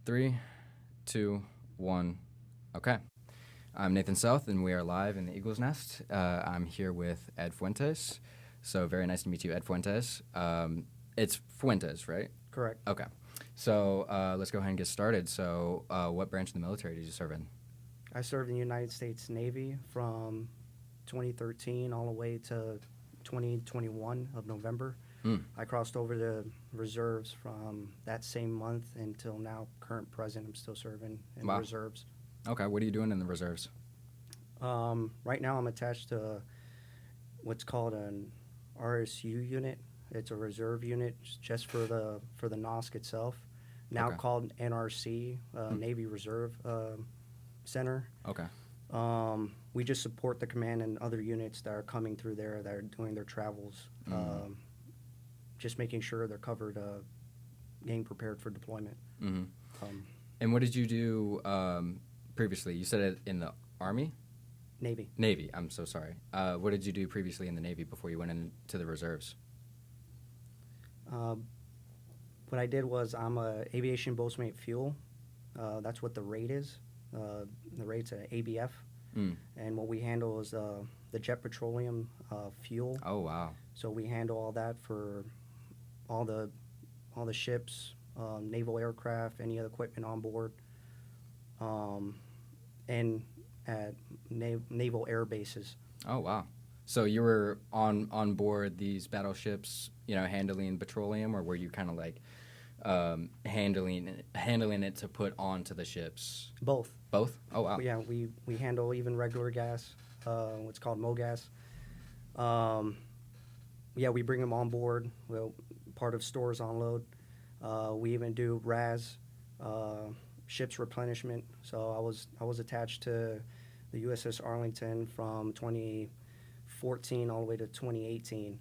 Three, two, one. Okay. I'm Nathan South, and we are live in the Eagle's Nest. I'm here with Ed Fuentes. So very nice to meet you, Ed Fuentes. It's Fuentes, right? Correct. Okay. So let's go ahead and get started. So what branch of the military did you serve in? I served in the United States Navy from 2013 all the way to 2021 of November. I crossed over to reserves from that same month until now, current present. I'm still serving in Wow. reserves. Okay. What are you doing in the reserves? Right now, I'm attached to what's called an RSU unit. It's a reserve unit just for the NOSC itself. Now Okay. called NRC, Navy Reserve Center. Okay. We just support the command and other units that are coming through there that are doing their travels. Just making sure they're covered, getting prepared for deployment. Mm-hmm. And what did you do previously? You said it in the Army? Navy. Navy. I'm so sorry. What did you do previously in the Navy before you went into the reserves? What I did was I'm a aviation boatmate fuel. That's what the rate is. The rate's an ABF. And what we handle is the jet petroleum fuel. Oh, wow. So we handle all that for all the ships, naval aircraft, any other equipment on board, and at naval air bases. Oh, wow. So you were on board these battleships, handling petroleum, or were you kind of like handling it to put onto the ships? Both. Both? Oh, wow. Yeah, we handle even regular gas, what's called MoGas. Yeah, we bring them on board. Well, part of stores on load. We even do RAS, ships replenishment. So I was attached to the USS Arlington from 2014 all the way to 2018.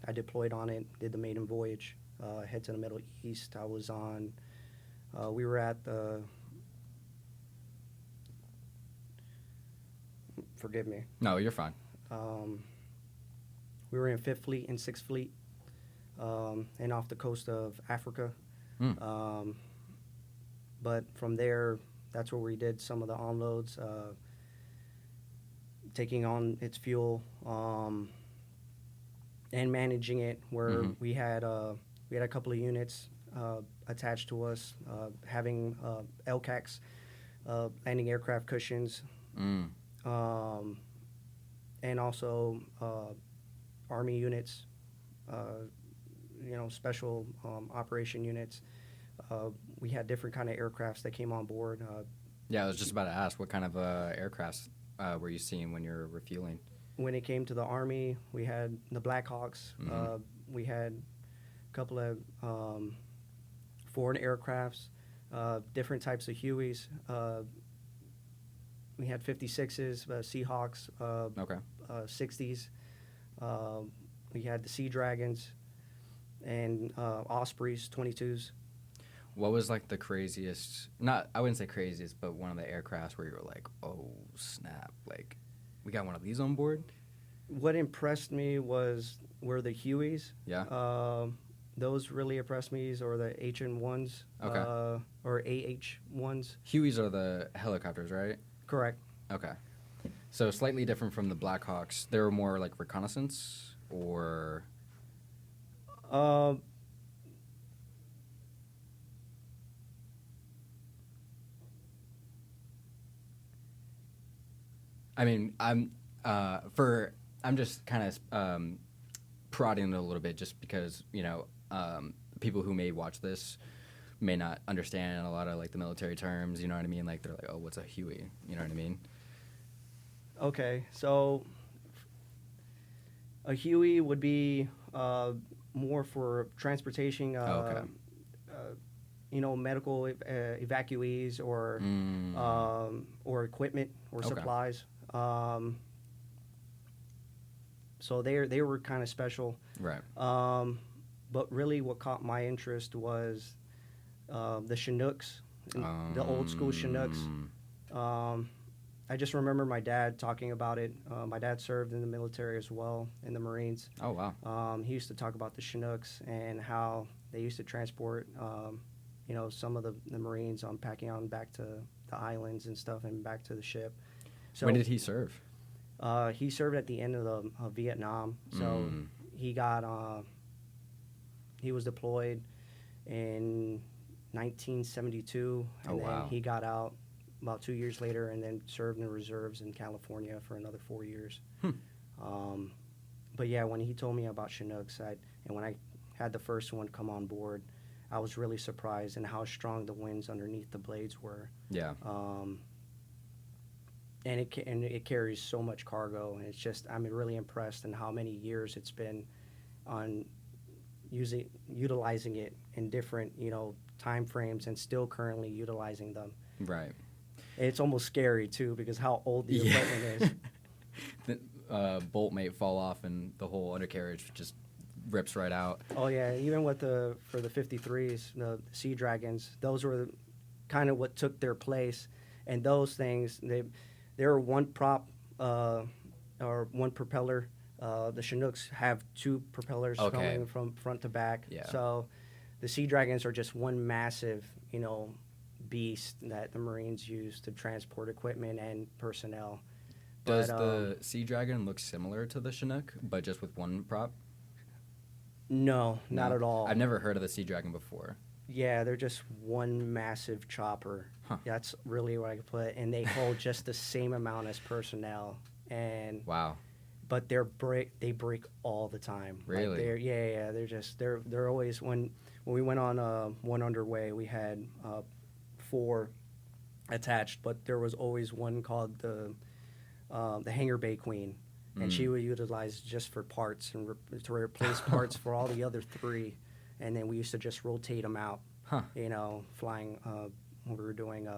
I deployed on it, did the maiden voyage, head to the Middle East. I was on. We were at the. Forgive me. No, you're fine. We were in 5th Fleet and 6th Fleet, and off the coast of Africa. But from there, that's where we did some of the onloads, taking on its fuel, and managing it. Where we had a couple of units attached to us, having LCACs, landing aircraft cushions, and also Army units, special operation units. We had different kind of aircrafts that came on board. Yeah, I was just about to ask, what kind of aircrafts were you seeing when you're refueling? When it came to the Army, we had the Blackhawks. We had a couple of foreign aircrafts, different types of Hueys. We had 56s, Seahawks, Okay. 60s. We had the Sea Dragons and Ospreys, 22s. What was like the craziest, I wouldn't say craziest, but one of the aircrafts where you were like, oh, snap, like, we got one of these on board? What impressed me were the Hueys. Yeah. Those really impressed me, or the HN1s, Okay. or AH1s. Hueys are the helicopters, right? Correct. Okay. So slightly different from the Blackhawks. They were more like reconnaissance, or... I mean, I'm just kind of prodding it a little bit, just because people who may watch this may not understand a lot of like the military terms. You know what I mean? Like they're like, oh, what's a Huey? You know what I mean? Okay, so a Huey would be more for transportation. Okay. Medical evacuees or equipment or Okay. supplies. So they were kind of special. Right. But really, what caught my interest was the Chinooks, the old school Chinooks. I just remember my dad talking about it. My dad served in the military as well, in the Marines. Oh, wow. He used to talk about the Chinooks and how they used to transport some of the Marines on packing on back to the islands and stuff and back to the ship. So When did he serve? he served at the end of the Vietnam. So he got he was deployed in 1972, and then he got out about 2 years later, and then served in the reserves in California for another 4 years. But yeah, when he told me about Chinooks, and when I had the first one come on board, I was really surprised in how strong the winds underneath the blades were. Yeah. And it carries so much cargo, and it's just, I'm really impressed in how many years it's been on utilizing it in different time frames, and still currently utilizing them. Right. And it's almost scary too, because how old the equipment is. The bolt may fall off and the whole undercarriage just rips right out. Oh yeah, even for the 53s, the Sea Dragons, those were kind of what took their place. And those things, they were one prop or one propeller. The Chinooks have two propellers coming from front to back. Yeah. So the Sea Dragons are just one massive, beast that the Marines use to transport equipment and personnel. Does the Sea Dragon look similar to the Chinook, but just with one prop? No, not at all. I've never heard of the Sea Dragon before. Yeah, they're just one massive chopper. Huh. That's really what I could put. And they hold just the same amount as personnel. And wow. But they break all the time. Really? They're always, when we went on one underway, we had 4 attached, but there was always one called the Hangar Bay Queen, and she was utilized just for parts and to replace parts for all the other 3, and then we used to just rotate them out. Flying when we were doing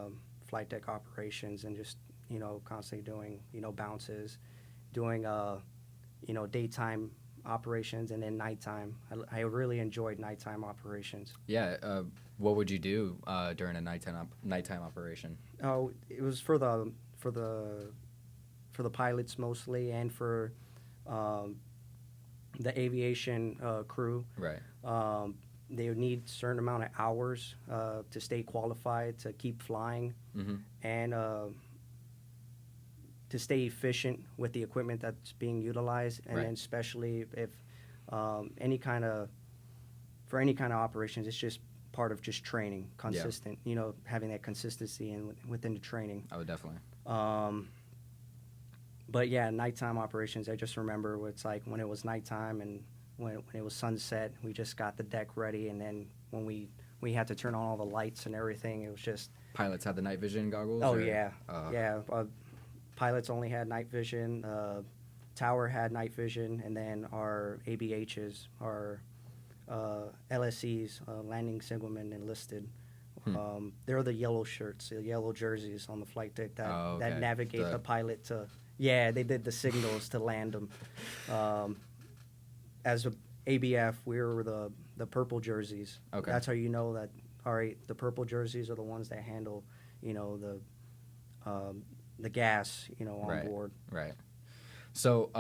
flight deck operations, and just constantly doing bounces, doing daytime operations, and then nighttime. I really enjoyed nighttime operations. Yeah. What would you do during a nighttime operation? Oh, it was for the pilots mostly, and for the aviation crew. Right. They would need a certain amount of hours to stay qualified to keep flying, and to stay efficient with the equipment that's being utilized, and then especially if any kind of operations, it's just part of just training, consistent, having that consistency within the training. I would definitely. But yeah, nighttime operations, I just remember it's like when it was nighttime and when it was sunset, we just got the deck ready, and then when we had to turn on all the lights and everything, it was just... Pilots had the night vision goggles? Oh, yeah. Pilots only had night vision. Tower had night vision, and then our ABHs, our LSEs, landing signalmen enlisted. They're the yellow shirts, the yellow jerseys on the flight deck that navigate the pilot to... Yeah, they did the signals to land them. As a ABF, we were the purple jerseys. Okay. That's how you know that, all right, the purple jerseys are the ones that handle, the gas, on board. Right. So,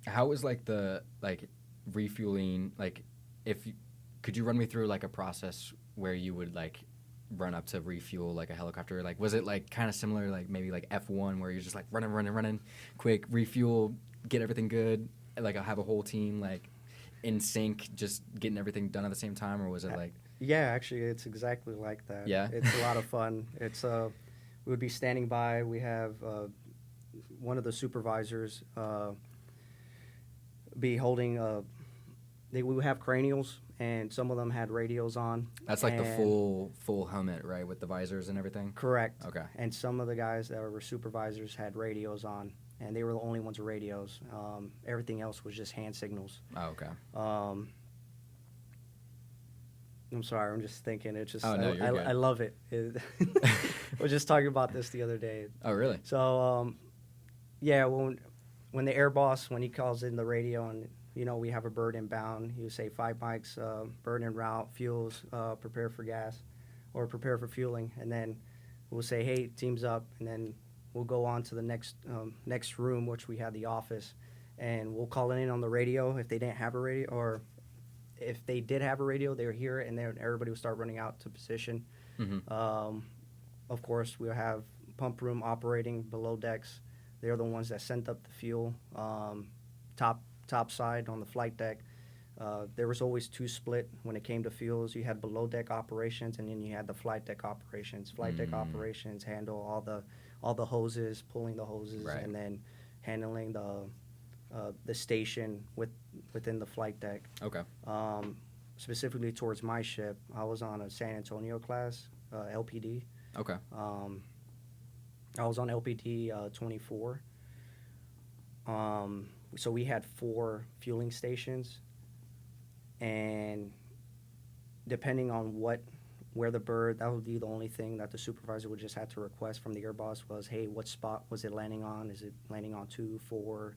how was the refueling? Could you run me through a process where you would run up to refuel a helicopter? Was it kind of similar, maybe F1, where you're just running, quick refuel, get everything good? I have a whole team in sync, just getting everything done at the same time, or was it Yeah, actually, it's exactly like that. Yeah, it's a lot of fun. It's we would be standing by. We have one of the supervisors be holding. We would have cranials, and some of them had radios on. That's the full helmet, right, with the visors and everything? Correct. Okay. And some of the guys that were supervisors had radios on, and they were the only ones with radios. Everything else was just hand signals. Oh, okay. I'm sorry, I'm just thinking. It's just I love it. I was just talking about this the other day. Oh, really? So, when the air boss, when he calls in the radio and we have a bird inbound, he would say 5 mics, bird en route, fuels, prepare for gas, or prepare for fueling, and then we'll say, hey, team's up, and then we'll go on to the next room, which we had the office, and we'll call it in on the radio if they didn't have a radio, or if they did have a radio, they would hear it, and then everybody would start running out to position. Mm-hmm. Of course, we'll have pump room operating below decks. They're the ones that sent up the fuel. Top side on the flight deck, there was always two split when it came to fuels. You had below deck operations, and then you had the flight deck operations. Flight deck operations handle all the hoses, pulling the hoses, Right. and then handling the station within the flight deck. Okay. Specifically towards my ship, I was on a San Antonio class, LPD. Okay. I was on LPD 24. So we had 4 fueling stations, and depending on where the bird, that would be the only thing that the supervisor would just have to request from the air boss was, hey, what spot was it landing on? Is it landing on 2, 4,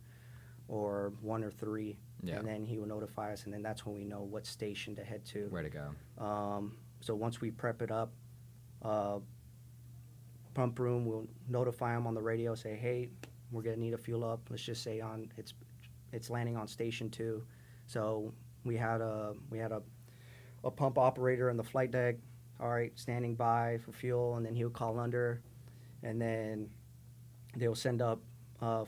or 1 or 3? Yeah. And then he would notify us, and then that's when we know what station to head to. Where to go. So once we prep it up, pump room will notify them on the radio, say, hey, we're gonna need a fuel up. Let's just say it's landing on station 2. So we had a pump operator in the flight deck, all right, standing by for fuel, and then he'll call under, and then they'll send up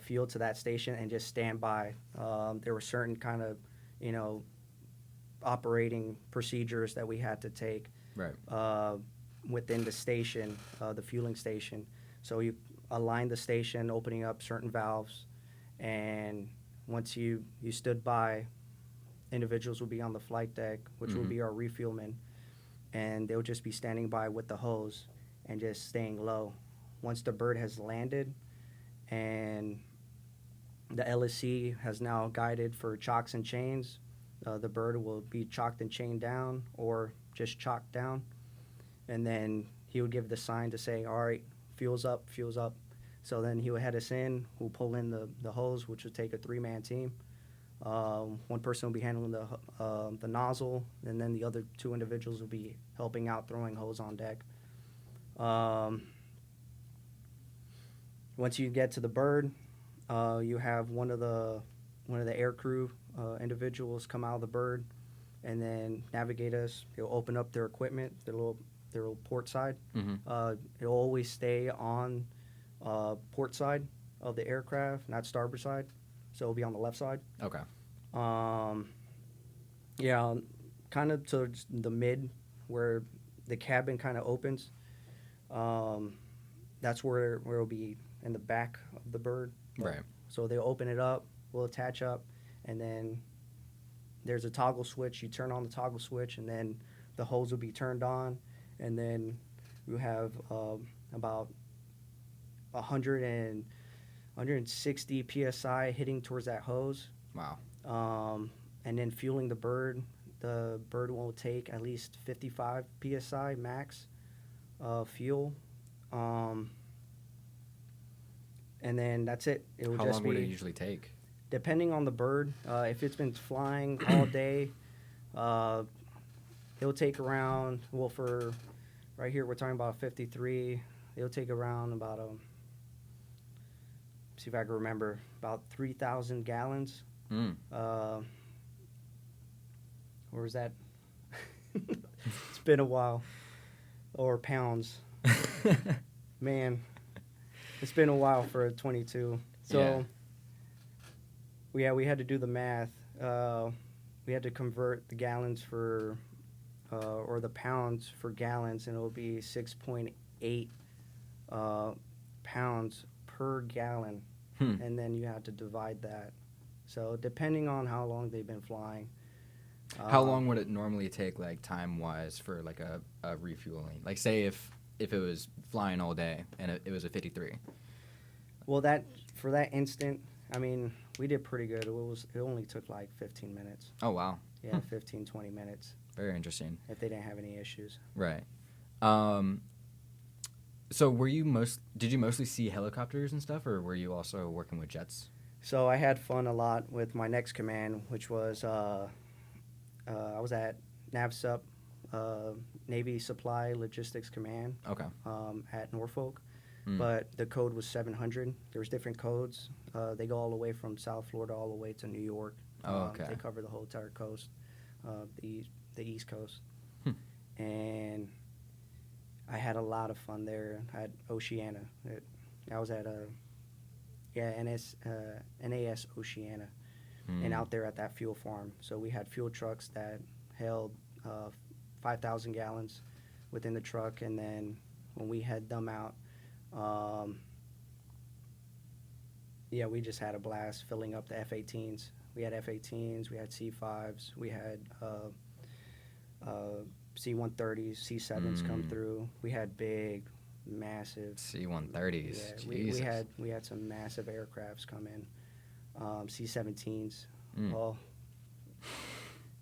fuel to that station and just stand by. There were certain kind of, operating procedures that we had to take. Right. Within the station, the fueling station. So you align the station, opening up certain valves, and once you stood by, individuals will be on the flight deck, which will be our refuelmen, and they'll just be standing by with the hose and just staying low. Once the bird has landed and the LSC has now guided for chocks and chains, the bird will be chocked and chained down or just chocked down. And then he would give the sign to say, all right, fuel's up, fuel's up. So then he would head us in. We'll pull in the hose, which would take a 3-man team. One person will be handling the nozzle, and then the other 2 individuals will be helping out throwing hose on deck. Once you get to the bird, you have one of the air crew individuals come out of the bird and then navigate us. They'll open up their equipment, their little port side. It'll always stay on port side of the aircraft, not starboard side. So it'll be on the left side. Okay. Yeah, kind of to the mid where the cabin kind of opens. That's where it'll be in the back of the bird. Right. So they'll open it up, we'll attach up, and then there's a toggle switch. You turn on the toggle switch, and then the hose will be turned on, and then you have about 160 psi hitting towards that hose. Wow. And then fueling the bird. The bird will take at least 55 psi max fuel. And then that's it. It will How just long be, would it usually take? depending on the bird. If it's been flying all day, it'll take around, well, for right here we're talking about 53. It'll take around about see if I can remember, about 3,000 gallons. Or is that? It's been a while. Or pounds. Man, it's been a while for a 22. So, yeah, we had to do the math. We had to convert the gallons for, or the pounds for gallons, and it would be 6.8 pounds per gallon. And then you have to divide that. So depending on how long they've been flying. How long would it normally take, like, time-wise, for, like, a refueling? Like, say if it was flying all day and it was a 53. Well, for that instant, I mean, we did pretty good. It only took like 15 minutes. Oh, wow. Yeah, 15, 20 minutes. Very interesting. If they didn't have any issues. Right. So did you mostly see helicopters and stuff, or were you also working with jets? So I had fun a lot with my next command, which was I was at NAVSUP, Navy Supply Logistics Command. Okay. At Norfolk. But the code was 700. There's different codes. They go all the way from South Florida all the way to New York. Oh, okay. They cover the whole entire coast. the East Coast, Hmm. and I had a lot of fun there. I had Oceana. I was at NAS Oceana, and Hmm. out there at that fuel farm. So we had fuel trucks that held 5,000 gallons within the truck, and then when we had them out, um, yeah, we just had a blast filling up the F-18s. We had F-18s, we had C-5s, we had C-130s, C-7s come Mm. through. We had big, massive. C-130s. Yeah, Jesus. we had some massive aircrafts come in. C-17s. Mm. Oh,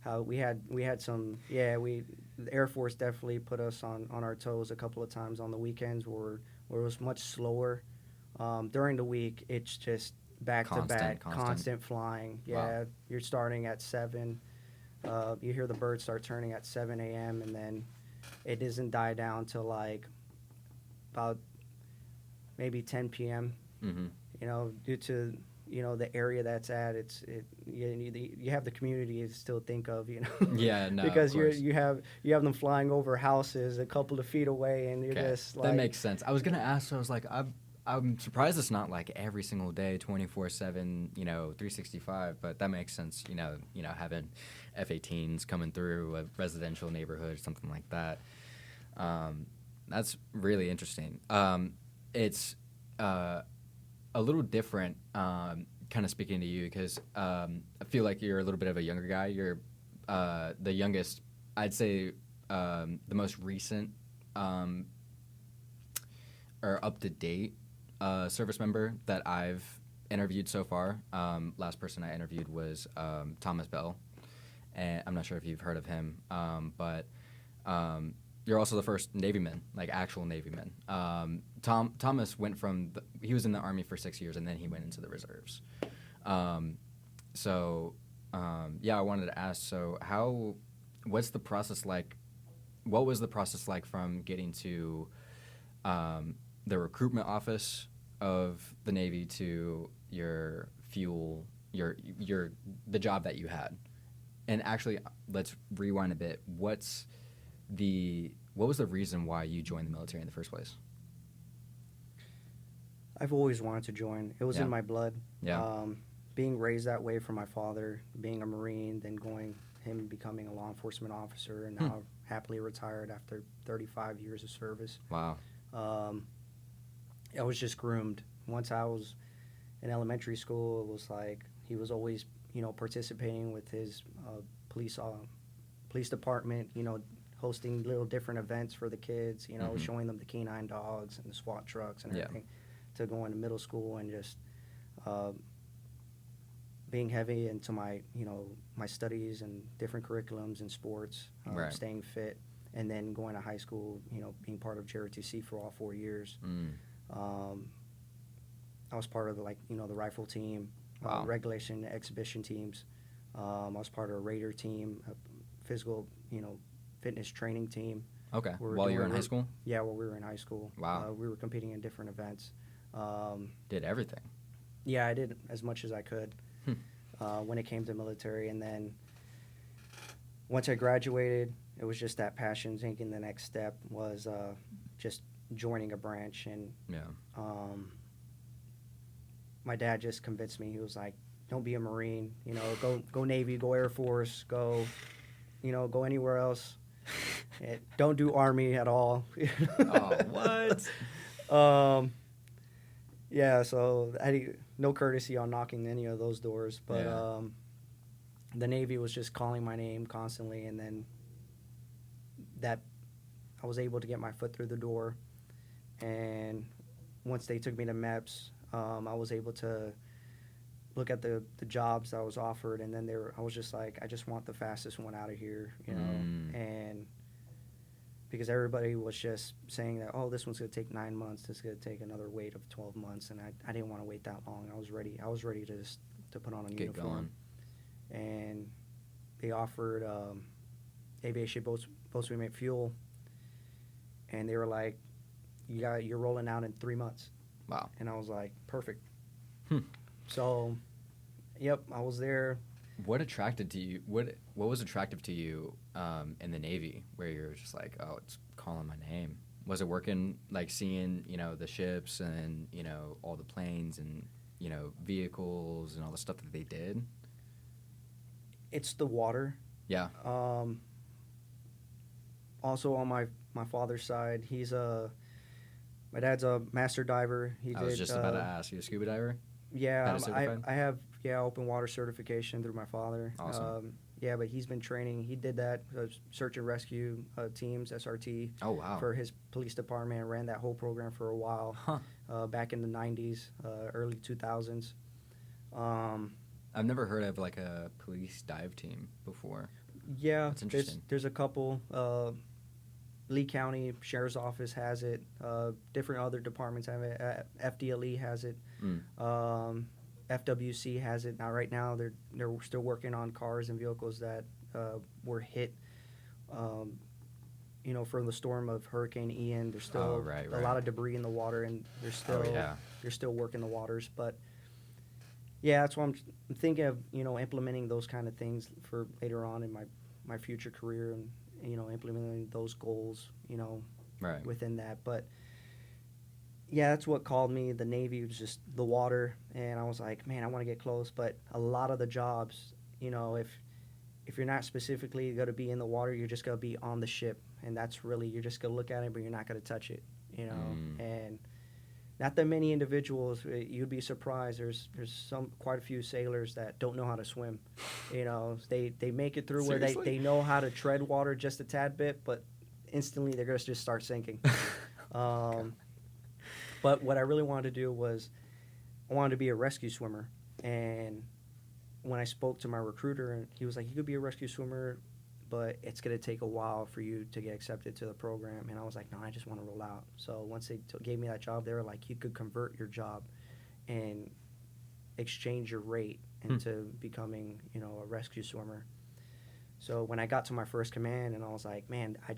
how we had some. Yeah, the Air Force definitely put us on our toes a couple of times on the weekends where it was much slower. During the week, it's just back to back, Constant. constant flying. Wow. Yeah, you're starting at 7. You hear the birds start turning at 7 a.m. and then it doesn't die down till like about maybe 10 p.m. Mm-hmm. You know, due to the area that's at, you have the community to still think of, Yeah, no, of because course. you have them flying over houses a couple of feet away, and you're Okay, just that like, makes sense. I was gonna ask, so I was like, I'm surprised it's not like every single day, 24/7, 365. But that makes sense. Having F-18s coming through a residential neighborhood, something like that. That's really interesting. It's a little different. Kind of speaking to you because I feel like you're a little bit of a younger guy. You're the youngest. I'd say the most recent or up to date service member that I've interviewed so far. Last person I interviewed was Thomas Bell, and I'm not sure if you've heard of him, but you're also the first Navyman, like actual Navyman. Thomas went he was in the Army for 6 years, and then he went into the reserves. Yeah, I wanted to ask. So, what's the process like? What was the process like from getting to the recruitment office of the Navy to your the job that you had? And actually, let's rewind a bit. What was the reason why you joined the military in the first place? I've always wanted to join. It was Yeah. in my blood. Yeah. Being raised that way from my father, being a Marine, then him becoming a law enforcement officer, and now happily retired after 35 years of service. Wow. I was just groomed. Once I was in elementary school, it was like he was always, participating with his police department, hosting little different events for the kids, Mhm. showing them the canine dogs and the SWAT trucks and Yeah. everything, to going to middle school and just being heavy into my studies and different curriculums and sports, Right. staying fit, and then going to high school, being part of JRTC for all 4 years. Mm. I was part of the rifle team, Wow. regulation exhibition teams. I was part of a Raider team, a physical, fitness training team. Okay. We were While you were in doing- high school? Yeah, while we were in high school. Wow. We were competing in different events. Did everything. Yeah, I did as much as I could Hmm. when it came to military. And then once I graduated, it was just that passion. Thinking the next step was just joining a branch. And Yeah. my dad just convinced me. He was like, "Don't be a Marine. Go Navy, go Air Force, go anywhere else. Don't do Army at all." Oh, what? Yeah, so no courtesy on knocking any of those doors, but Yeah. the Navy was just calling my name constantly, and then that I was able to get my foot through the door, and once they took me to MEPS, I was able to look at the jobs I was offered, and then I was just like, I just want the fastest one out of here, and because everybody was just saying that, oh, this one's going to take 9 months, this is going to take another wait of 12 months, and I didn't want to wait that long. I was ready to put on a Get uniform. And they offered aviation boatswain fuel, and they were like, you're rolling out in 3 months. Wow. And I was like, perfect. Hmm. So, yep, I was there. What attracted to you? What was attractive to you in the Navy, where you're just like, oh, it's calling my name? Was it working, like seeing the ships and all the planes and vehicles and all the stuff that they did? It's the water. Yeah. Also on my father's side, my dad's a master diver. I was just about to ask, you a scuba diver? Yeah, PETA certified? I have open water certification through my father. Awesome. Yeah, but he's been training. He did that search and rescue teams, SRT. Oh, wow. For his police department. Ran that whole program for a while. Huh. Back in the '90s, early 2000s. I've never heard of like a police dive team before. Yeah, That's interesting. there's a couple. Lee County Sheriff's Office has it. Different other departments have it. FDLE has it. FWC has it. Now, right now, they're still working on cars and vehicles that were hit. From the storm of Hurricane Ian, there's still a lot of debris in the water, and they're still working the waters. But yeah, that's why I'm thinking of implementing those kind of things for later on in my future career, and implementing those goals, within that. But yeah, that's what called me. The Navy was just the water, and I was like, man, I want to get close. But a lot of the jobs, if you're not specifically going to be in the water, you're just going to be on the ship, and that's really, you're just going to look at it, but you're not going to touch it, and not that many individuals. You'd be surprised. There's quite a few sailors that don't know how to swim. They make it through where they know how to tread water just a tad bit, but instantly they're gonna just start sinking. But what I really wanted to do was I wanted to be a rescue swimmer. And when I spoke to my recruiter, and he was like, "You could be a rescue swimmer, but it's going to take a while for you to get accepted to the program." And I was like, no, I just want to roll out. So once they gave me that job, they were like, you could convert your job and exchange your rate into becoming, a rescue swimmer. So when I got to my first command, and I was like, man, I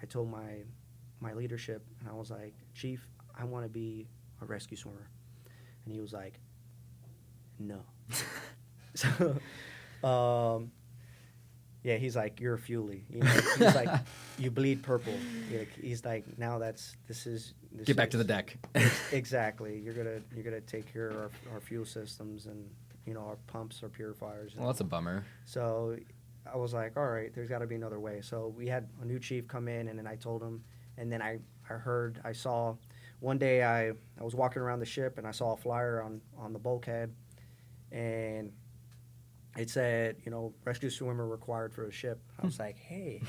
told my leadership, and I was like, Chief, I want to be a rescue swimmer. And he was like, no. So, yeah, he's like, you're a fuelie. He's like, you bleed purple. He's like, now this Get back to the deck. Exactly. You're gonna take care of our fuel systems and our pumps, our purifiers. Well, that's a bummer. So I was like, all right, there's got to be another way. So we had a new chief come in, and then I told him, and then I saw one day I was walking around the ship, and I saw a flyer on the bulkhead, and it said, rescue swimmer required for the ship. I was like, hey.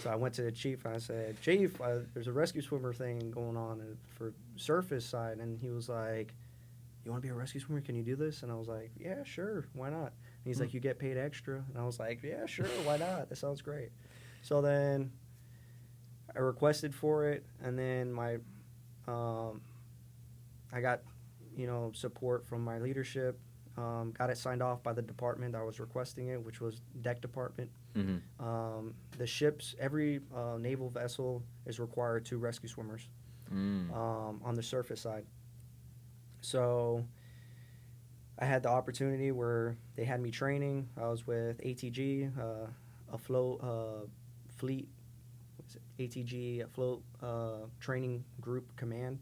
So I went to the chief, and I said, Chief, there's a rescue swimmer thing going on for surface side. And he was like, you want to be a rescue swimmer? Can you do this? And I was like, yeah, sure. Why not? And he's like, you get paid extra. And I was like, yeah, sure. Why not? That sounds great. So then I requested for it, and then I got, support from my leadership. Got it signed off by the department that I was requesting it, which was deck department. Mm-hmm. The ships, every naval vessel is required 2 rescue swimmers on the surface side. So I had the opportunity where they had me training. I was with ATG, fleet, ATG, float training group command.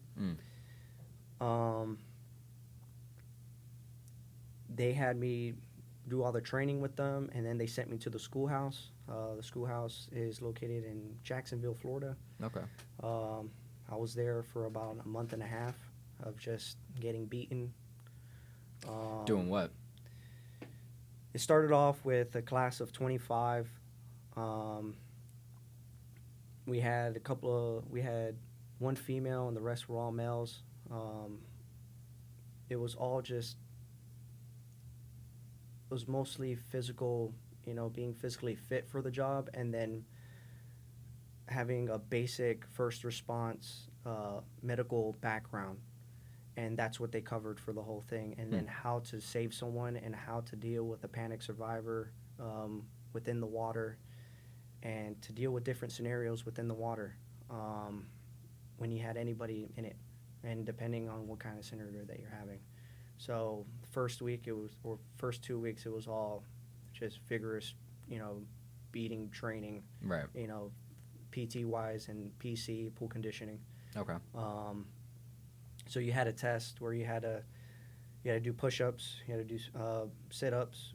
They had me do all the training with them, and then they sent me to the schoolhouse. The schoolhouse is located in Jacksonville, Florida. Okay. I was there for about a month and a half of just getting beaten. Doing what? It started off with a class of 25. We had one female, and the rest were all males. It was all just... It was mostly physical, being physically fit for the job, and then having a basic first response medical background. And that's what they covered for the whole thing. And then how to save someone, and how to deal with a panic survivor within the water, and to deal with different scenarios within the water when you had anybody in it, and depending on what kind of scenario that you're having. So first 2 weeks, it was all just vigorous, beating training, Right. PT wise and PC pool conditioning. Okay. So you had a test where you had to do push-ups, you had to do sit-ups,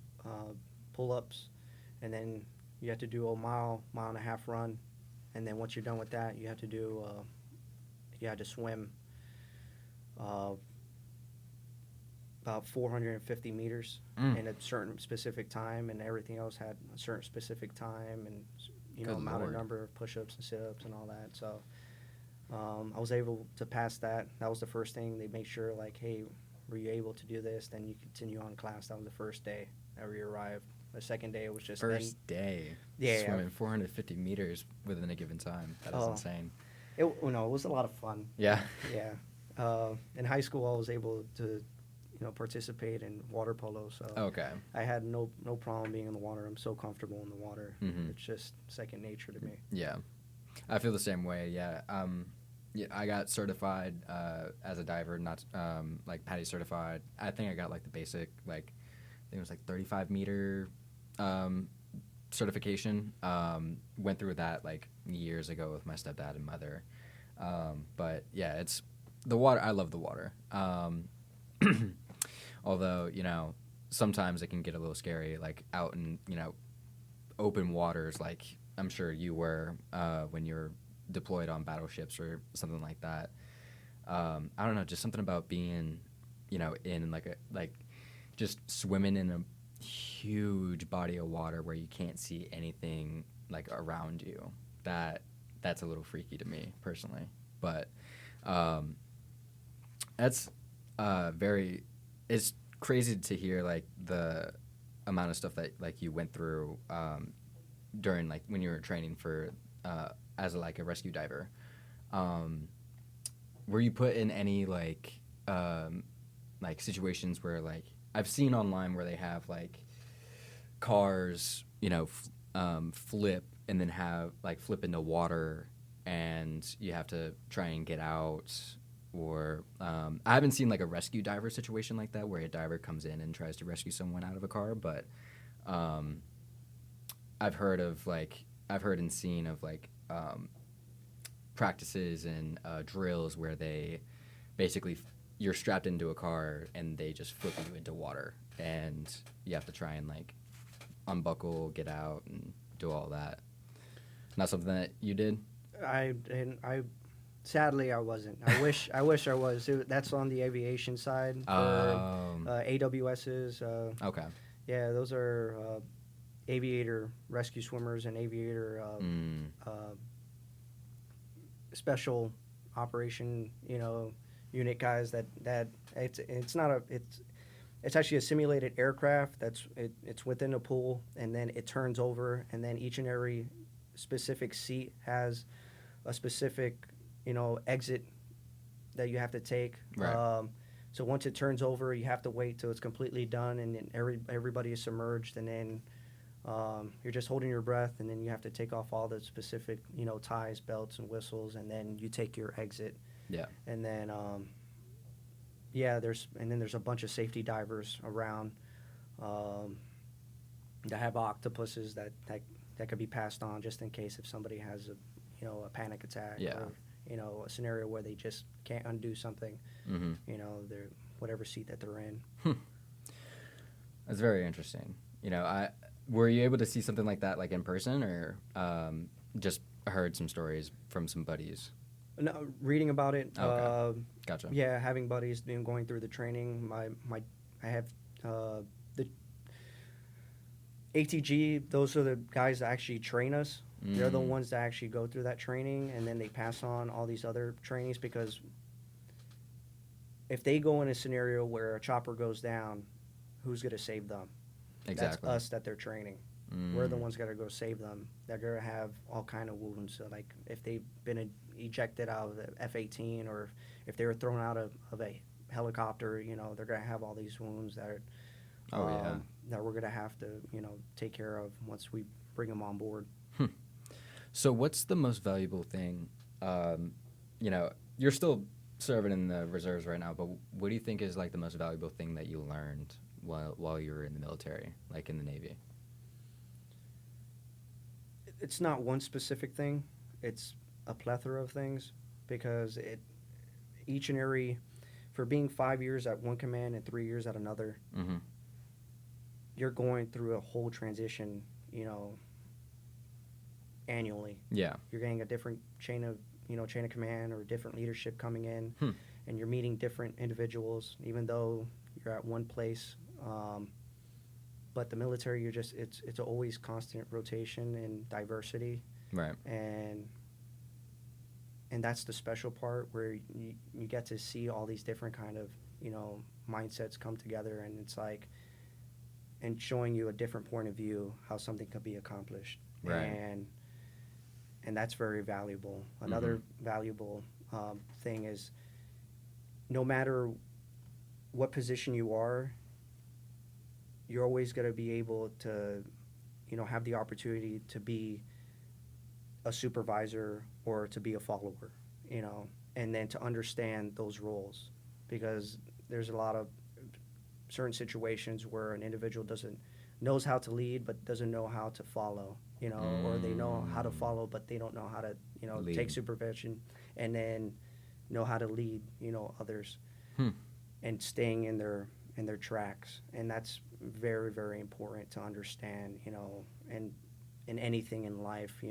pull-ups, and then you had to do a mile and a half run, and then once you're done with that, you had to swim about 450 meters in a certain specific time, and everything else had a certain specific time and Good amount Lord. of number of push-ups and sit-ups and all that. So I was able to pass that. That was the first thing. They make sure, like, hey, were you able to do this? Then you continue on class. That was the first day that we arrived. The second day was just First day. Yeah. Swimming 450 meters within a given time. That is insane. It was a lot of fun. Yeah. Yeah. In high school, I was able to, participate in water polo. So Okay. I had no problem being in the water. I'm so comfortable in the water. Mhm. It's just second nature to me. Yeah. I feel the same way. Yeah. Yeah, I got certified as a diver, not like PADI certified. I think I got like the basic, like I think it was like 35-meter certification. Went through that like years ago with my stepdad and mother. But yeah, it's the water. I love the water. Although, sometimes it can get a little scary, like out in, open waters, like I'm sure you were when you're deployed on battleships or something like that. I don't know, just something about being, in like just swimming in a huge body of water where you can't see anything like around you. That's a little freaky to me personally. But that's it's crazy to hear like the amount of stuff that like you went through during like when you were training for as a rescue diver. Were you put in any like situations where like I've seen online where they have like cars flip and then have like flip into water and you have to try and get out? Or I haven't seen like a rescue diver situation like that where a diver comes in and tries to rescue someone out of a car, but I've heard and seen of like practices and drills where they basically you're strapped into a car and they just flip you into water and you have to try and like unbuckle, get out, and do all that. Not something that you did? Sadly, I wasn't. I wish I was. That's on the aviation side for AWSs. Okay. Yeah, those are aviator rescue swimmers and aviator special operation, unit guys. That it's not it's actually a simulated aircraft it's within a pool, and then it turns over, and then each and every specific seat has a specific exit that you have to take. Right. So once it turns over, you have to wait till it's completely done, and then everybody is submerged, and then you're just holding your breath, and then you have to take off all the specific ties, belts, and whistles, and then you take your exit. Yeah. And then there's a bunch of safety divers around that have octopuses that could be passed on just in case if somebody has a panic attack. Yeah. Or, a scenario where they just can't undo something, Mm-hmm. They're whatever seat that they're in. That's very interesting. Were you able to see something like that like in person, or just heard some stories from some buddies? No, reading about it. Okay. Gotcha. Yeah, having buddies going through the training. I have the ATG. Those are the guys that actually train us. They're the ones that actually go through that training, and then they pass on all these other trainings, because if they go in a scenario where a chopper goes down, who's going to save them? Exactly. That's us that they're training. We're the ones got to go save them. They're going to have all kind of wounds. So like if they've been ejected out of the F-18, or if they were thrown out of a helicopter, they're going to have all these wounds that are, that we're going to have to, take care of once we bring them on board. So what's the most valuable thing? You're still serving in the reserves right now, but what do you think is like the most valuable thing that you learned while you were in the military, like in the Navy? it's not one specific thing. It's a plethora of things because each and every for being 5 years at one command and 3 years at another, Mm-hmm. you're going through a whole transition. Annually, Yeah. you're getting a different chain of command or different leadership coming in, Hmm. and you're meeting different individuals, even though you're at one place. But the military, it's always constant rotation and diversity, Right. and that's the special part where you get to see all these different kind of mindsets come together, and it's like and showing you a different point of view how something could be accomplished, Right. and that's very valuable. Another valuable thing is no matter what position you are, you're always going to be able to, have the opportunity to be a supervisor or to be a follower, and then to understand those roles, because there's a lot of certain situations where an individual knows how to lead but doesn't know how to follow, or they know how to follow but they don't know how to, Lead. take supervision and then know how to lead, others, Hmm. and staying in their tracks. And that's very, very important to understand, and in anything in life,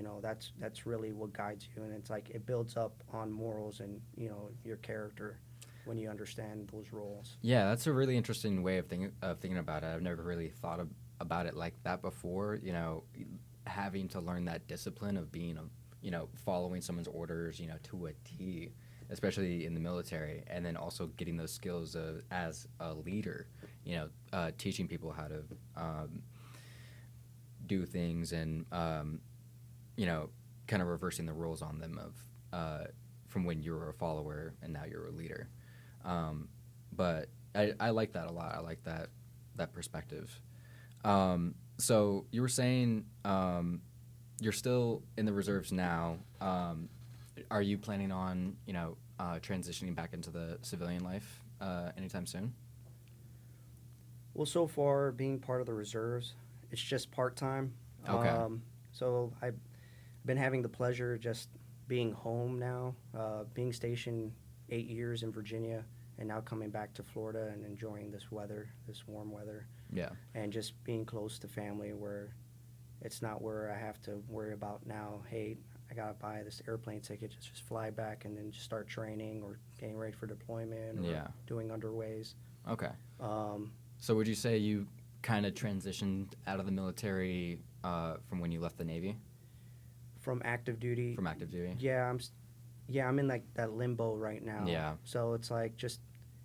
that's really what guides you. And it's like it builds up on morals and, your character when you understand those roles. Yeah, that's a really interesting way of thinking about it. I've never really thought about it like that before. Having to learn that discipline of being following someone's orders, to a T, especially in the military, and then also getting those skills as a leader, teaching people how to do things, and kind of reversing the roles on them of from when you were a follower and now you're a leader. But I like that a lot. I like that perspective. So you were saying you're still in the reserves now. Are you planning on transitioning back into the civilian life anytime soon? Well, so far being part of the reserves, it's just part-time. Okay. So I've been having the pleasure just being home now, being stationed 8 years in Virginia, and now coming back to Florida and enjoying this weather, this warm weather, Yeah. and just being close to family, where it's not where I have to worry about now, hey, I got to buy this airplane ticket, just fly back and then just start training or getting ready for deployment or Yeah. doing underways. Okay. So would you say you kind of transitioned out of the military from when you left the Navy? From active duty. From active duty? Yeah, I'm in like that limbo right now. Yeah. So it's like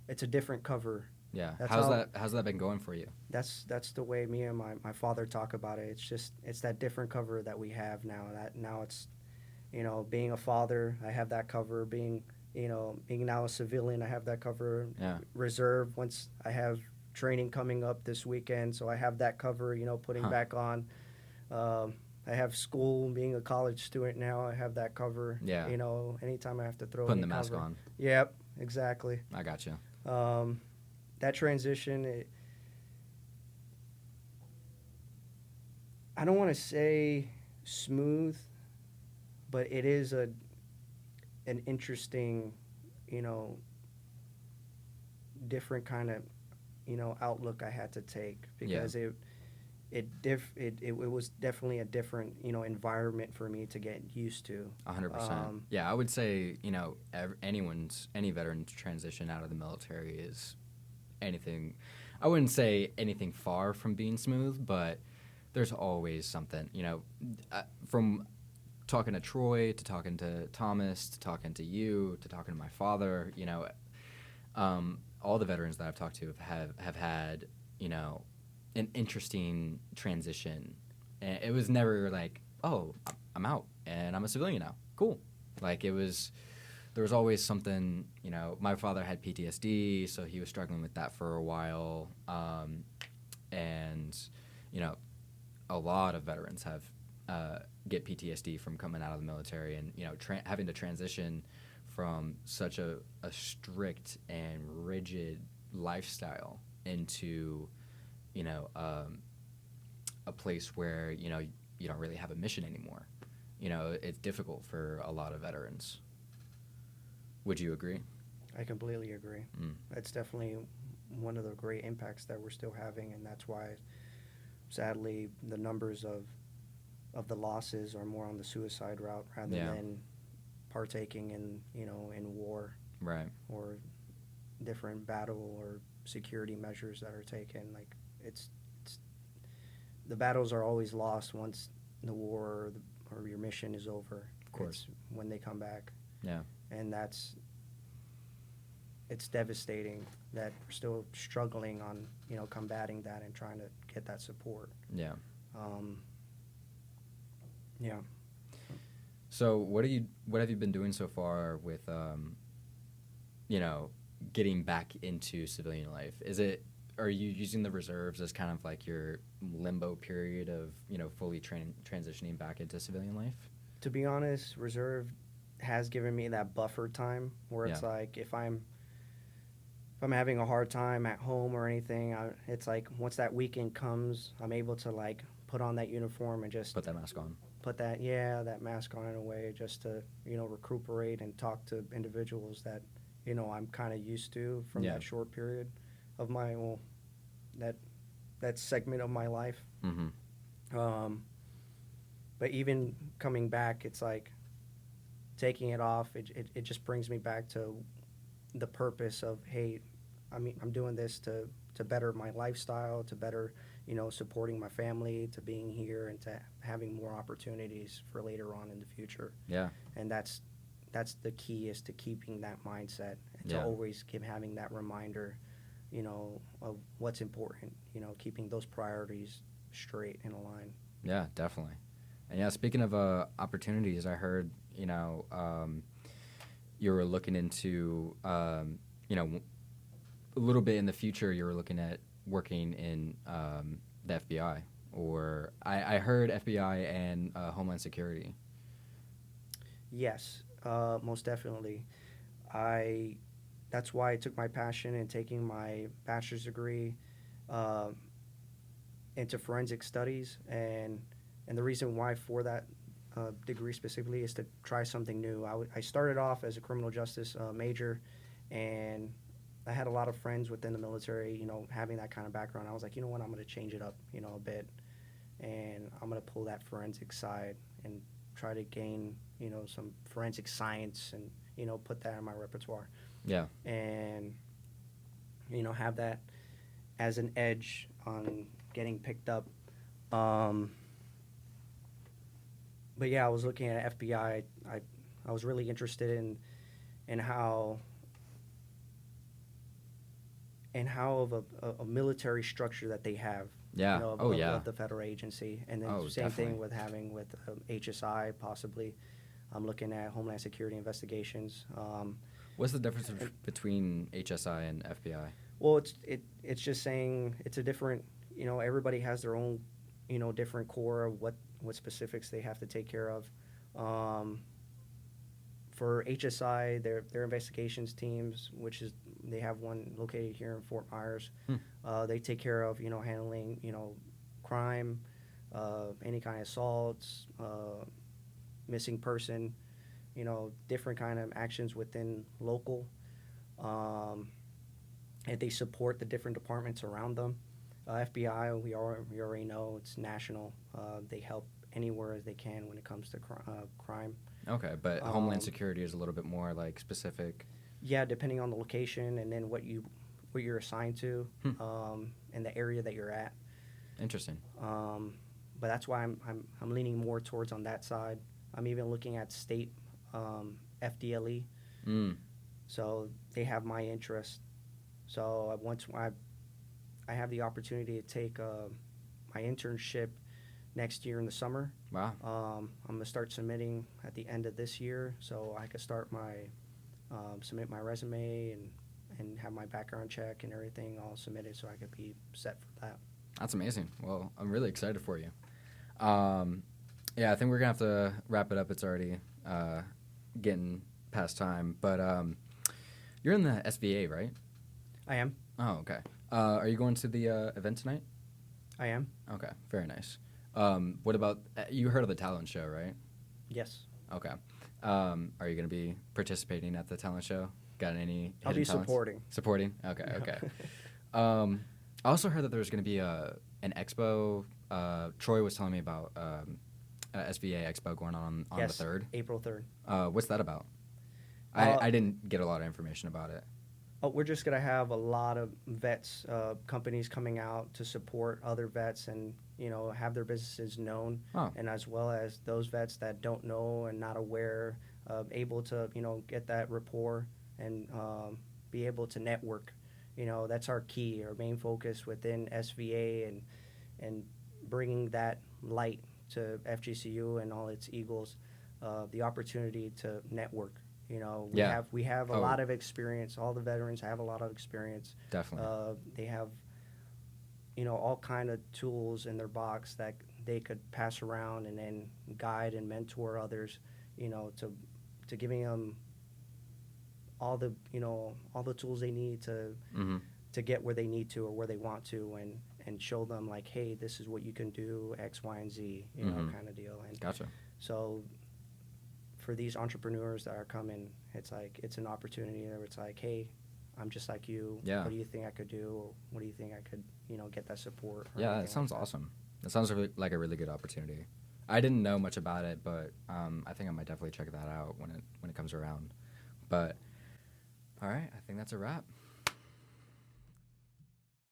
it's a different cover. Yeah. That's How's that been going for you? That's the way me and my father talk about it. It's that different cover that we have now. That now it's, being a father, I have that cover. Being now a civilian, I have that cover. Yeah. Reserve, once I have training coming up this weekend, so I have that cover. Putting back on. I have school, being a college student now, I have that cover. Yeah. Anytime I have to throw Putting any the mask cover. on. Yep, exactly. I got you. That transition, I don't want to say smooth, but it is an interesting, different kind of, outlook I had to take, because it was definitely a different, environment for me to get used to. 100%. Yeah, I would say, any veteran's transition out of the military is anything. I wouldn't say anything far from being smooth, but there's always something, from talking to Troy to talking to Thomas to talking to you to talking to my father, all the veterans that I've talked to have had, an interesting transition. And it was never like, oh, I'm out and I'm a civilian now. Cool. Like there was always something, my father had PTSD, so he was struggling with that for a while. And, a lot of veterans have get PTSD from coming out of the military and, having to transition from such a strict and rigid lifestyle into, a place where, you don't really have a mission anymore. You know, it's difficult for a lot of veterans. Would you agree? I completely agree. That's definitely one of the great impacts that we're still having, and that's why, sadly, the numbers of the losses are more on the suicide route rather than partaking in, you know, in war, right, or different battle or security measures that are taken. Like it's the battles are always lost once the war or your mission is over. Of course, it's when they come back. Yeah, and it's devastating that we're still struggling on, you know, combating that and trying to get that support. Yeah. Yeah. So what have you been doing so far with you know, getting back into civilian life? Are you using the reserves as kind of like your limbo period of, you know, fully transitioning back into civilian life? To be honest, reserve has given me that buffer time where it's like if I'm having a hard time at home or anything, it's like once that weekend comes, I'm able to like put on that uniform and just put that mask on. Put that mask on in a way just to, you know, recuperate and talk to individuals that, you know, I'm kind of used to from that short period of my that segment of my life. Mm-hmm. But even coming back, it's like taking it off. It just brings me back to the purpose of, hey, I mean, I'm doing this to better my lifestyle, to better, you know, supporting my family, to being here, and to having more opportunities for later on in the future. Yeah. And that's the key, is to keeping that mindset and to always keep having that reminder, you know, of what's important, you know, keeping those priorities straight in a line. Yeah, definitely. And yeah, speaking of opportunities, I heard, you know, you were looking into, you know, a little bit in the future, you were looking at working in the FBI, or I heard FBI and Homeland Security. Yes, most definitely. That's why I took my passion in taking my bachelor's degree into forensic studies, and the reason why for that degree specifically is to try something new. I started off as a criminal justice major, and I had a lot of friends within the military, you know, having that kind of background. I was like, you know what, I'm going to change it up, you know, a bit, and I'm going to pull that forensic side and try to gain, you know, some forensic science and, you know, put that in my repertoire. Yeah. And, you know, have that as an edge on getting picked up. But yeah, I was looking at FBI. I was really interested in how of a military structure that they have. Yeah. You know, of the federal agency, and then same definitely. thing with having with HSI possibly. I'm looking at Homeland Security investigations. What's the difference between HSI and FBI? Well, it's just saying it's a different. You know, everybody has their own, you know, different core of what specifics they have to take care of. For HSI, their investigations teams, which is they have one located here in Fort Myers. They take care of, you know, handling, you know, crime, any kind of assaults, missing person, you know, different kind of actions within local. And they support the different departments around them. FBI, we already know it's national. They help anywhere as they can when it comes to crime. Okay, but Homeland Security is a little bit more like specific. Yeah, depending on the location and then what you're assigned to, and the area that you're at. Interesting. But that's why I'm leaning more towards on that side. I'm even looking at state FDLE. So they have my interest. So once I have the opportunity to take my internship next year in the summer. Wow. I'm going to start submitting at the end of this year, so I could start submit my resume and have my background check and everything all submitted, so I could be set for that. That's amazing. Well, I'm really excited for you. Yeah, I think we're going to have to wrap it up. It's already getting past time. But you're in the SVA, right? I am. Oh, okay. Are you going to the event tonight? I am. Okay, very nice. What about you heard of the talent show, right? Yes. Okay. Are you going to be participating at the talent show? Got any I'll hidden be talents? supporting. Supporting? Okay, okay. I also heard that there's going to be an expo. Troy was telling me about a SVA expo going on Yes, the 3rd. April 3rd. What's that about? Uh, I didn't get a lot of information about it. Oh, we're just gonna have a lot of vets, companies coming out to support other vets and have their businesses known, Oh, and as well as those vets that don't know and not aware, able to get that rapport and be able to network. That's our key, our main focus within SVA and bringing that light to FGCU and all its Eagles, the opportunity to network. We yeah. have a Oh, lot of experience. All the veterans have a lot of experience. definitely. They have all kind of tools in their box that they could pass around and then guide and mentor others. To giving them all the tools they need Mm-hmm. to get where they need to or where they want to, and show them like, hey, this is what you can do, X, Y, and Z, Mhm. kind of deal. And Gotcha. so for these entrepreneurs that are coming, it's like it's an opportunity where it's like, hey, I'm just like you. Yeah. What do you think I could do? Or what do you think I could, get that support? Or Yeah, anything that sounds like awesome. That sounds like a really good opportunity. I didn't know much about it, but I think I might definitely check that out when it comes around. But all right, I think that's a wrap.